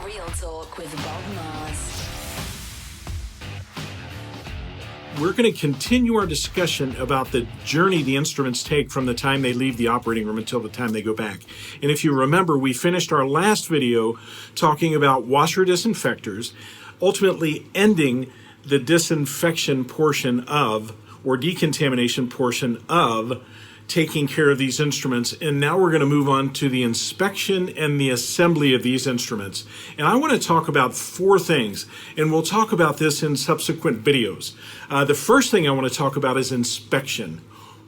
Real Talk with Bob Mars. We're going to continue our discussion about the journey the instruments take from the time they leave the operating room until the time they go back. And if you remember, we finished our last video talking about washer disinfectors, ultimately ending the disinfection portion of, or decontamination portion of, taking care of these instruments. And now we're going to move on to the inspection and the assembly of these instruments. And I want to talk about four things, and we'll talk about this in subsequent videos. The first thing I want to talk about is inspection.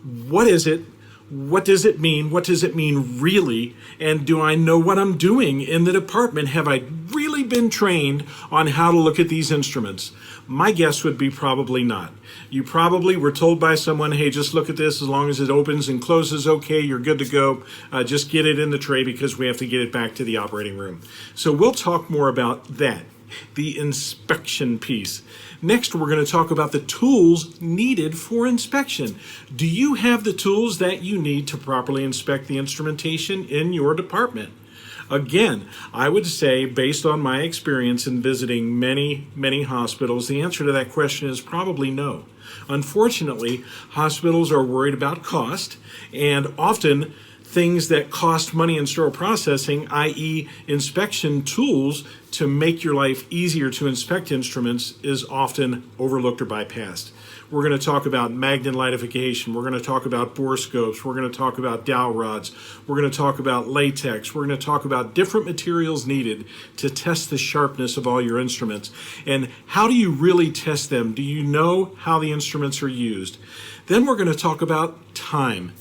What is it? What does it mean? What does it mean really? And do I know what I'm doing in the department? Have I really been trained on how to look at these instruments? My guess would be probably not. You probably were told by someone, hey, just look at this. As long as it opens and closes okay, you're good to go. Just get it in the tray because we have to get it back to the operating room. So we'll talk more about that, the inspection piece. Next, we're going to talk about the tools needed for inspection. Do you have the tools that you need to properly inspect the instrumentation in your department? Again, I would say, based on my experience in visiting many hospitals, the answer to that question is probably no. Unfortunately, hospitals are worried about cost, and often things that cost money in sterile processing, i.e. inspection tools to make your life easier to inspect instruments, is often overlooked or bypassed. We're going to talk about magnet lightfication. We're going to talk about borescopes. We're going to talk about dowel rods. We're going to talk about latex. We're going to talk about different materials needed to test the sharpness of all your instruments. And how do you really test them? Do you know how the instruments are used? Then we're going to talk about time.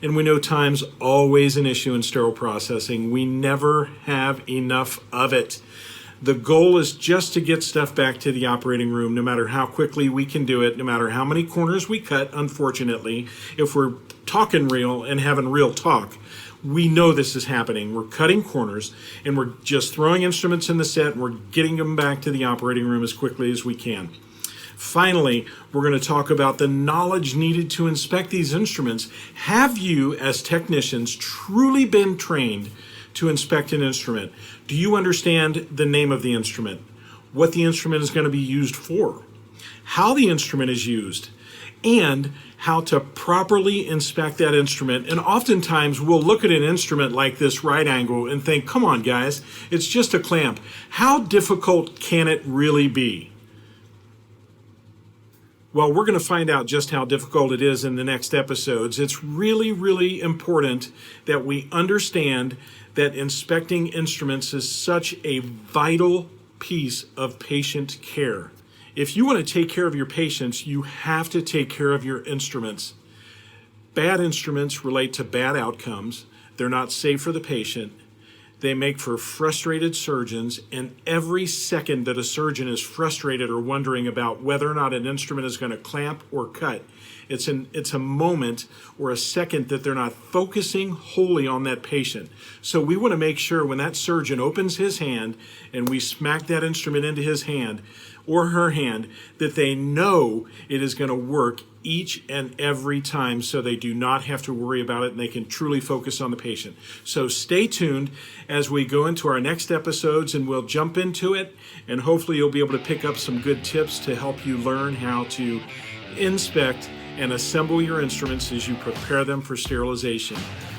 And we know time's always an issue in sterile processing. We never have enough of it. The goal is just to get stuff back to the operating room, no matter how quickly we can do it, no matter how many corners we cut. Unfortunately, if we're talking real and having real talk, we know this is happening. We're cutting corners and we're just throwing instruments in the set and we're getting them back to the operating room as quickly as we can. Finally, we're going to talk about the knowledge needed to inspect these instruments. Have you, as technicians, truly been trained to inspect an instrument? Do you understand the name of the instrument, what the instrument is going to be used for, how the instrument is used, and how to properly inspect that instrument? And oftentimes we'll look at an instrument like this right angle and think, come on guys, it's just a clamp. How difficult can it really be? Well, we're going to find out just how difficult it is in the next episodes. It's really important that we understand that inspecting instruments is such a vital piece of patient care. If you want to take care of your patients, you have to take care of your instruments. Bad instruments relate to bad outcomes. They're not safe for the patient. They make for frustrated surgeons, and every second that a surgeon is frustrated or wondering about whether or not an instrument is going to clamp or cut, it's a moment or a second that they're not focusing wholly on that patient. So we want to make sure when that surgeon opens his hand and we smack that instrument into his hand or her hand, that they know it is going to work each and every time, so they do not have to worry about it and they can truly focus on the patient. So stay tuned as we go into our next episodes and we'll jump into it, and hopefully you'll be able to pick up some good tips to help you learn how to inspect and assemble your instruments as you prepare them for sterilization.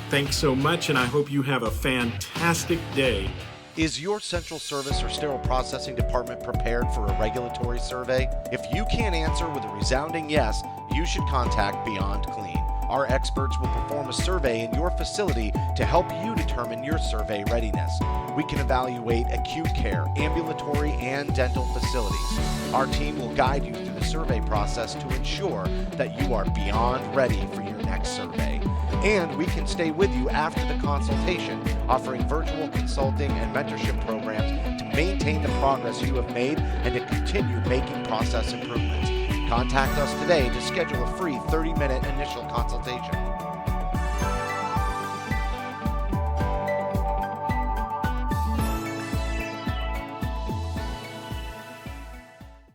Thanks so much, and I hope you have a fantastic day. Is your central service or sterile processing department prepared for a regulatory survey? If you can't answer with a resounding yes, you should contact Beyond Clean. Our experts will perform a survey in your facility to help you determine your survey readiness. We can evaluate acute care, ambulatory, and dental facilities. Our team will guide you through the survey process to ensure that you are beyond ready for your next survey. And we can stay with you after the consultation, offering virtual consulting and mentorship programs to maintain the progress you have made and to continue making process improvements. Contact us today to schedule a free 30-minute initial consultation.